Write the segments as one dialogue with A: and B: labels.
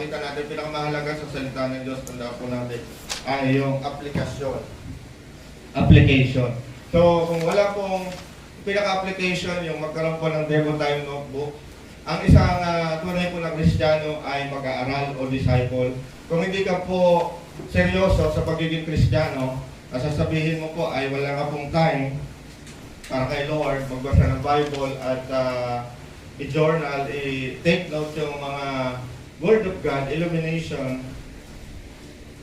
A: makita natin, pinakamahalaga sa salita ng Diyos, tanda po natin, ay yung application. So, kung wala pong pinaka-application, yung magkaroon po ng demo time notebook, ang isang tunay po na Kristiyano ay mag-aaral o disciple. Kung hindi ka po seryoso sa pagiging Kristiyano, sasabihin mo po ay wala ka pong time para kay Lord, magbasa ng Bible at i-journal, i-take note yung mga Word of God, illumination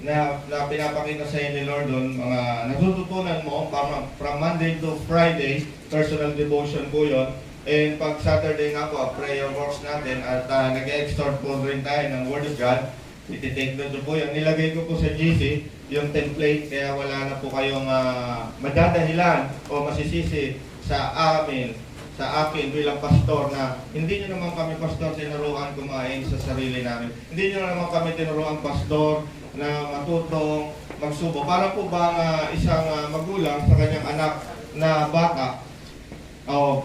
A: na pinapakita sa inyo ni Lord doon, mga natututunan mo from Monday to Friday, personal devotion po yun. And pag Saturday nga po, prayer works natin at nag-extort po rin tayo ng Word of God. Iti-take note po yun. Nilagay ko po sa GC yung template, kaya wala na po kayong madadahilan o masisisi sa akin bilang pastor na hindi nyo naman kami pastor tinuruan kumain sa sarili namin. Hindi nyo naman kami tinuruan pastor na matutong magsubo. Para po ba isang magulang sa kanyang anak na bata o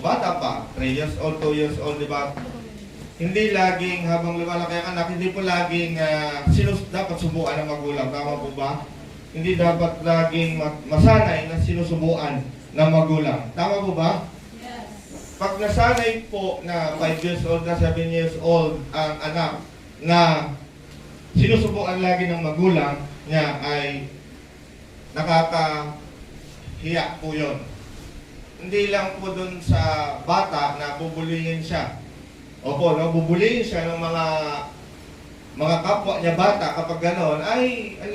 A: bata pa, 3 years old, 2 years old, di ba? Hindi laging habang lumalaki ang anak, hindi po laging dapat subuan ng magulang. Tama po ba? Hindi dapat laging masanay na sinusubuan ng magulang. Tama po ba?
B: Yes.
A: Pag nasanay po na 5 years old na 7 years old ang anak na sinusubuan lagi ng magulang niya, ay nakakahiya po yun. Hindi lang po dun sa bata na bubulihin siya. Opo, no, bubulihin siya ng mga kapwa niya bata kapag gano'n, ay alam